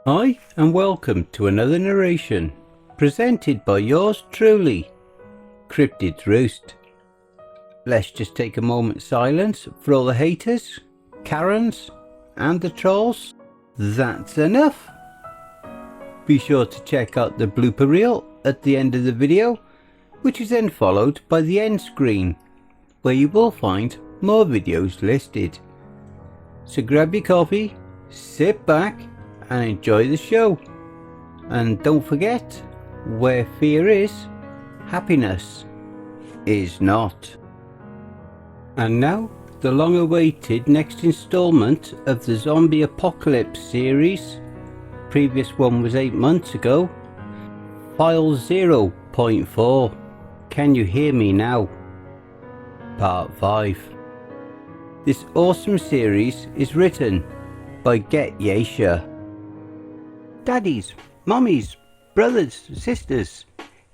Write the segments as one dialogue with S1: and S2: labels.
S1: Hi, and welcome to another narration, presented by yours truly, Cryptids Roost. Let's just take a moment's silence for all the haters, Karens, and the trolls. That's enough. Be sure to check out the blooper reel at the end of the video, which is then followed by the end screen, where you will find more videos listed. So grab your coffee, sit back, and enjoy the show. And don't forget, where fear is, happiness is not. And now, the long-awaited next installment of the Zombie Apocalypse series. Previous one was 8 months ago. File 0.4. Can you hear me now? Part 5. This awesome series is written by getyaisha. Daddies, mummies, brothers, sisters,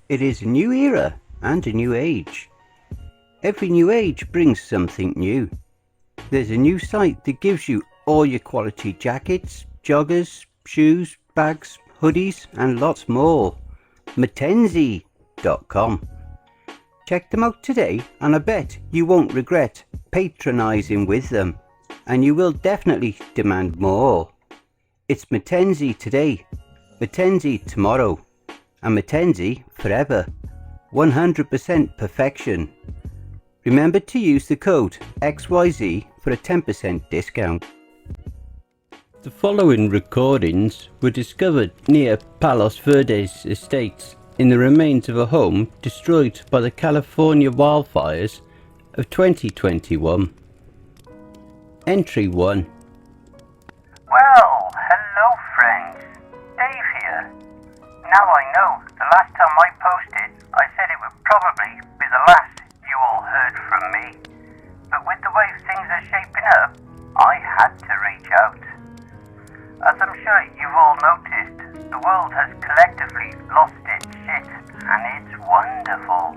S1: it is a new era and a new age. Every new age brings something new. There's a new site that gives you all your quality jackets, joggers, shoes, bags, hoodies, and lots more. Metaphysik.com. Check them out today, and I bet you won't regret patronising with them, and you will definitely demand more. It's Metaphysik today, Metaphysik tomorrow, and Metaphysik forever. 100% perfection. Remember to use the code XYZ for a 10% discount. The following recordings were discovered near Palos Verdes estates in the remains of a home destroyed by the California wildfires of 2021. Entry 1.
S2: Well, hello friends, Dave here. Now I know the last time I posted I said it would probably be the last you all heard from me, but with the way things are shaping up, I had to reach out. As I'm sure you've all noticed, the world has collectively lost its shit, and it's wonderful.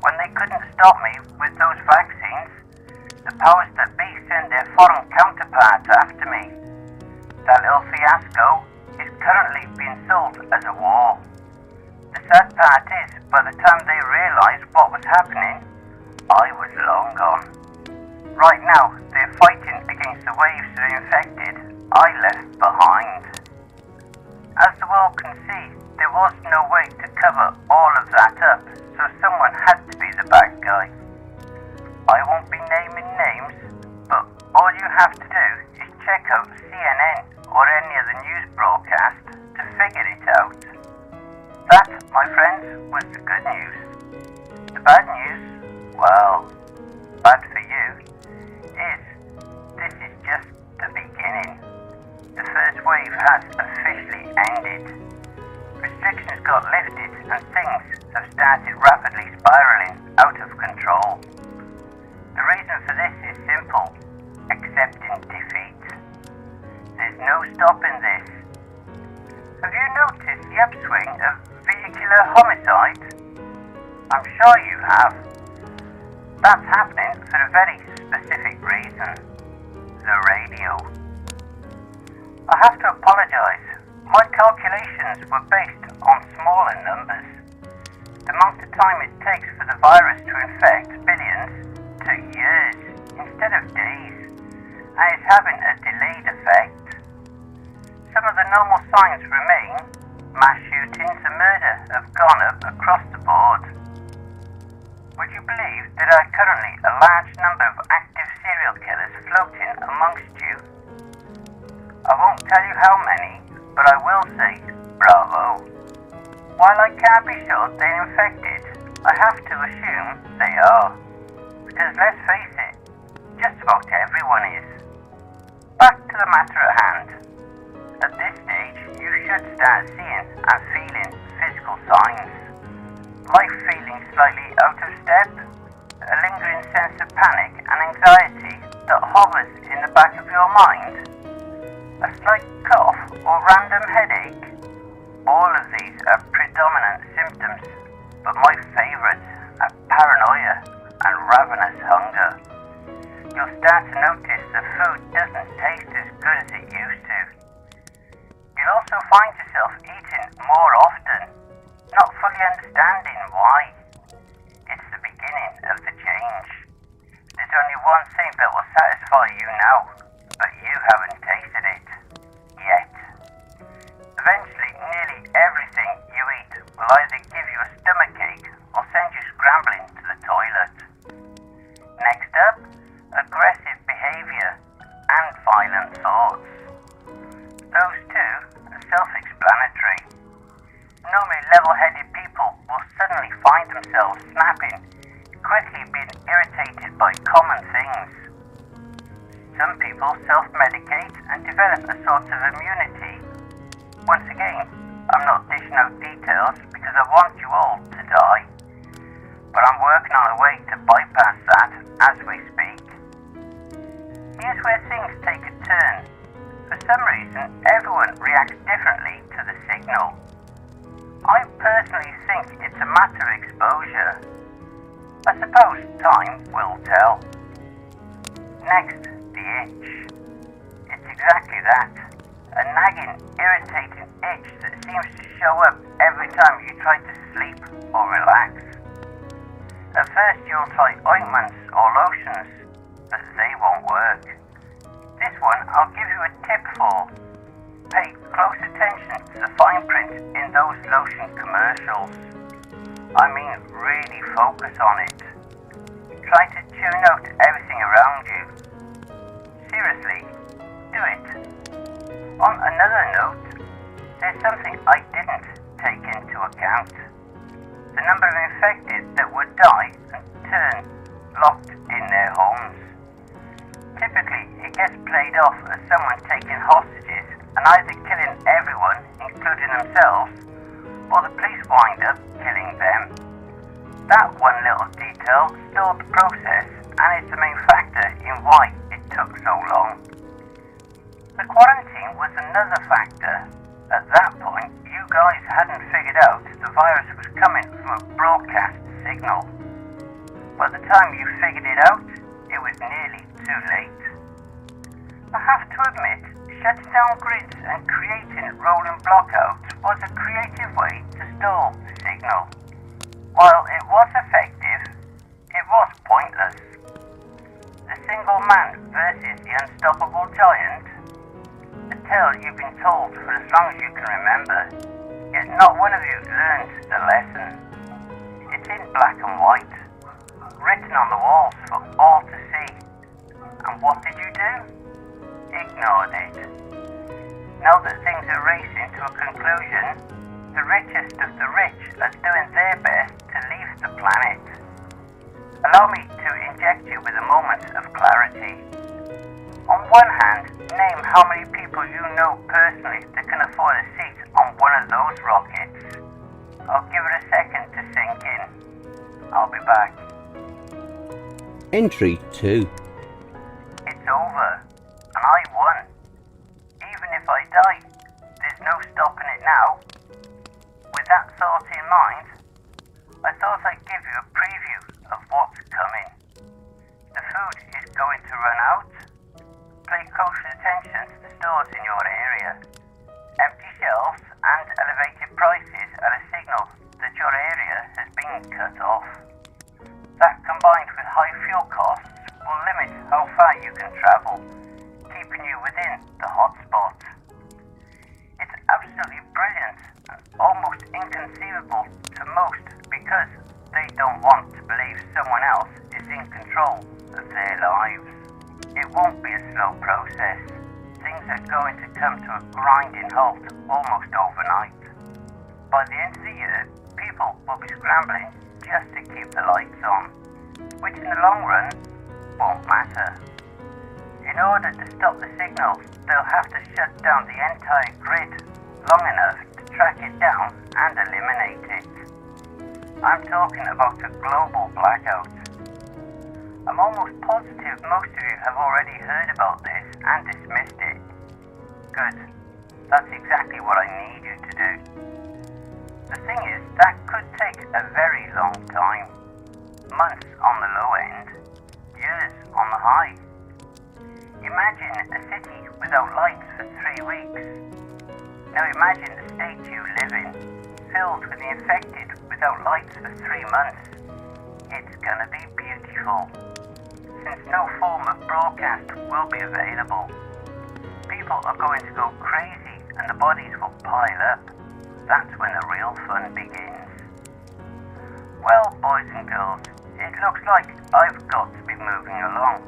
S2: When they couldn't stop me with those vaccines, the powers that be send their foreign counterparts after me. That little fiasco is currently being sold as a war. The sad part is, by the time they realised what was happening, I was long gone. Right now, they're fighting against the waves of infected I left behind. As the world can see, there was no way to cover all of that up, so someone had to be the bad guy. I won't be naming names, but all you have to do is check out CNN or any other news broadcast to figure it out. That, my friends, was the good news. The bad news, well, bad for you, is this is just the beginning. The first wave has officially ended. Restrictions got lifted and things have started rapidly spiralling out of control. The reason for this is simple: accepting defeat. There's no stopping this. Have you noticed the upswing of vehicular homicide? I'm sure you have. That's happening for a very specific reason: the radio. I have to apologise. My calculations were based on smaller numbers. The amount of time it takes for the virus to infect billions to years instead of days, and it's having a delayed effect. Some of the normal signs remain. Mass shootings and murder have gone up across the board. Would you believe there are currently a large number of active serial killers floating amongst you? I won't tell you how many, but I will say bravo. While I can't be sure they're infected, I have to assume they are. Because let's face it, just about everyone is. Back to the matter at hand. At this stage, you should start seeing and feeling physical signs. Like feeling slightly out of step, a lingering sense of panic and anxiety that hovers in the back of your mind, a slight cough or random headache. All of these are predominant symptoms, but my favourites are paranoia and ravenous hunger. You'll start to notice the food doesn't taste as good as it used to. think that will satisfy you now, but you haven't tasted it. Yet. Eventually, nearly everything you eat will either give you a stomachache or send you scrambling to the toilet. Next up, aggressive behaviour and violent thoughts. Those two are self-explanatory. Normally level-headed people will suddenly find themselves snapping, quickly being irritated by common things. Some people self-medicate and develop a sort of immunity. Once again, I'm not dishing out details because I want you all to die, but I'm working on a way to bypass that as we speak. Here's where things take a turn. For some reason, everyone reacts differently to the signal. I personally think it's a matter of exposure. I suppose time will tell. Next, the itch. It's exactly that. A nagging, irritating itch that seems to show up every time you try to sleep or relax. At first you'll try ointments or lotions, but they won't work. This one I'll give you a tip for. Pay close attention to the fine print in those lotion commercials. I mean, really focus on it. Try to tune out everything around you. Seriously, do it. On another note, there's something I didn't take into account. The number of infected that would die and turn locked in their homes. Typically, it gets played off as someone taking hostages and either killing everyone, including themselves, or the police wind up killing them. That one little detail stalled the process and is the main factor in why it took so long. The quarantine was another factor. At that point, you guys hadn't figured out the virus was coming from a broadcast signal. By the time you figured it out, it was nearly too late. I have to admit, shutting down grids and creating rolling blockouts was a creative way to stall the signal. While it was effective, it was pointless. The single man versus the unstoppable giant? A tale you've been told for as long as you can remember, yet not one of you learned the lesson. It's in black and white, written on the walls for all to see. And what did you do? Ignored it. Now that things are racing to a conclusion, the richest of the rich are doing their best to leave the planet. Allow me to inject you with a moment of clarity. On one hand, name how many people you know personally that can afford a seat on one of those rockets. I'll give it a second to sink in. I'll be back.
S1: Entry 2.
S2: It's over, and I won. Even if I die, there's no stopping it now. With that thought in mind, I thought I'd give you a preview of what's coming. The food is going to run out. Pay close attention to the stores in your area. Empty shelves and elevated prices are a signal that your area has been cut off. That combined with high fuel costs will limit how far you can travel, keeping you within the hotspot. It's absolutely brilliant and almost inconceivable to most because they don't want to believe someone else is in control of their lives. It won't be a slow process. Things are going to come to a grinding halt almost overnight. By the end of the year, people will be scrambling just to keep the lights on, which in the long run won't matter. In order to stop the signal, they'll have to shut down the entire grid long enough to track it down and eliminate it. I'm talking about a global blackout. I'm almost positive most of you have already heard about this and dismissed it. Good. That's exactly what I need you to do. The thing is, that could take a very long time. Months on the low end, years on the high. Imagine a city without lights for 3 weeks. Now imagine the state you live in, filled with the infected without lights for 3 months. It's gonna be beautiful. since no form of broadcast will be available. People are going to go crazy and the bodies will pile up. That's when the real fun begins. Well, boys and girls, it looks like I've got to be moving along.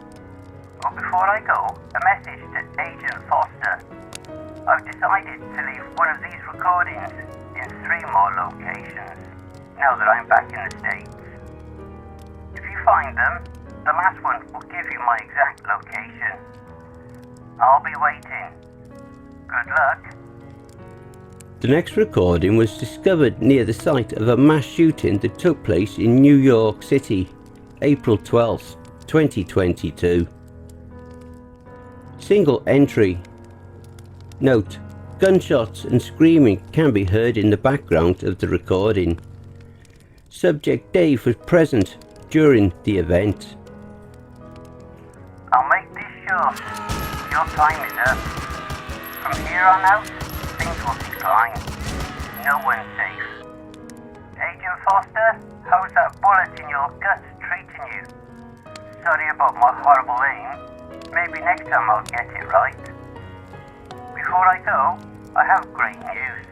S2: But before I go, a message to Agent Foster. I've decided to leave one of these recordings in 3 more locations, now that I'm back in the States. If you find them, the last one will give you my exact location. I'll be waiting. Good luck.
S1: The next recording was discovered near the site of a mass shooting that took place in New York City, April 12th, 2022. Single entry. Note: gunshots and screaming can be heard in the background of the recording. Subject Dave was present during the event.
S2: I'll make this short. Your time is up. From here on out, things will decline. No one's safe. Agent Foster, how's that bullet in your gut treating you? Sorry about my horrible aim. Maybe next time I'll get it right. Before I go, I have great news.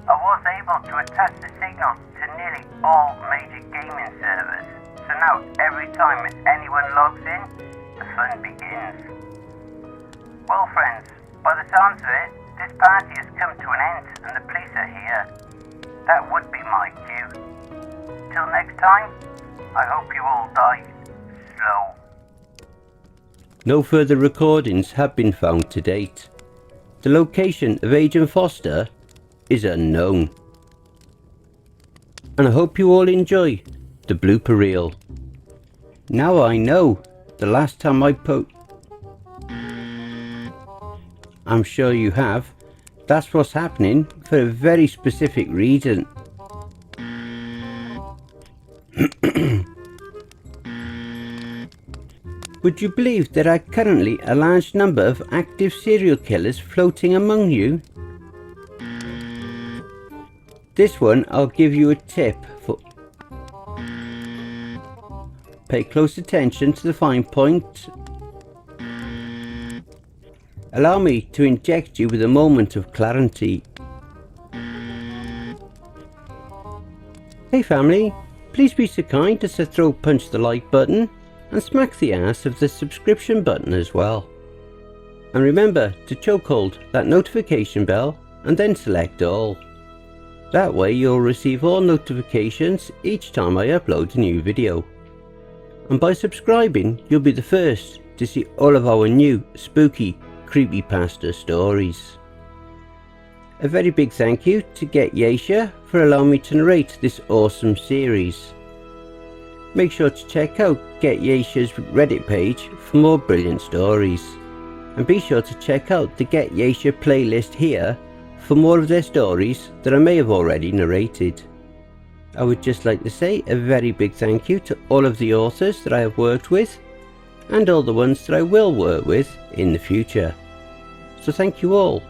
S2: I was able to attach the signal to nearly all major gaming servers, so now every time anyone logs in, the fun begins. Well friends, by the sounds of it, this party has come to an end and the police are here. That would be my cue. Till next time, I hope you all die slow.
S1: No further recordings have been found to date. The location of Agent Foster is unknown. And I hope you all enjoy the blooper reel. Now I know the last time I I'm sure you have. That's what's happening for a very specific reason. Would you believe there are currently a large number of active serial killers floating among you? This one I'll give you a tip for. Pay close attention to the fine point. Allow me to inject you with a moment of clarity. Hey family, please be so kind as to throw punch the like button and smack the ass of the subscription button as well. And remember to chokehold that notification bell and then select all. That way you'll receive all notifications each time I upload a new video. And by subscribing, you'll be the first to see all of our new spooky creepypasta stories. A very big thank you to getyaisha for allowing me to narrate this awesome series. Make sure to check out getyaisha's Reddit page for more brilliant stories. And be sure to check out the getyaisha playlist here for more of their stories that I may have already narrated. I would just like to say a very big thank you to all of the authors that I have worked with and all the ones that I will work with in the future. So thank you all,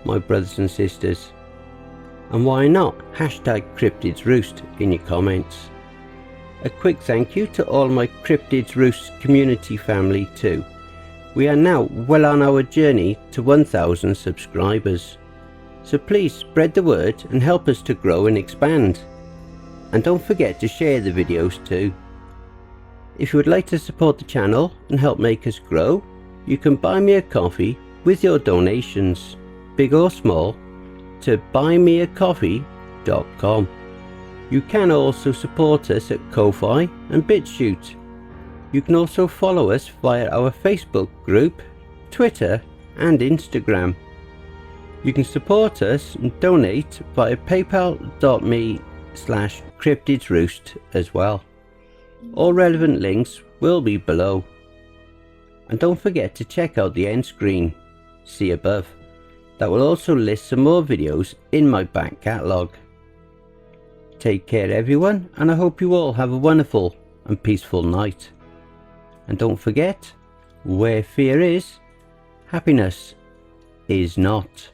S1: my brothers and sisters. And why not hashtag cryptidsroost in your comments. A quick thank you to all my cryptidsroost community family too. We are now well on our journey to 1000 subscribers. So please spread the word and help us to grow and expand. And don't forget to share the videos too. If you would like to support the channel and help make us grow, you can buy me a coffee with your donations, big or small, to buymeacoffee.com. You can also support us at Ko-Fi and BitChute. You can also follow us via our Facebook group, Twitter and Instagram. You can support us and donate via paypal.me/cryptidsroost as well. All relevant links will be below. And don't forget to check out the end screen, see above. That will also list some more videos in my back catalogue. Take care everyone, and I hope you all have a wonderful and peaceful night. And don't forget, where fear is, happiness is not.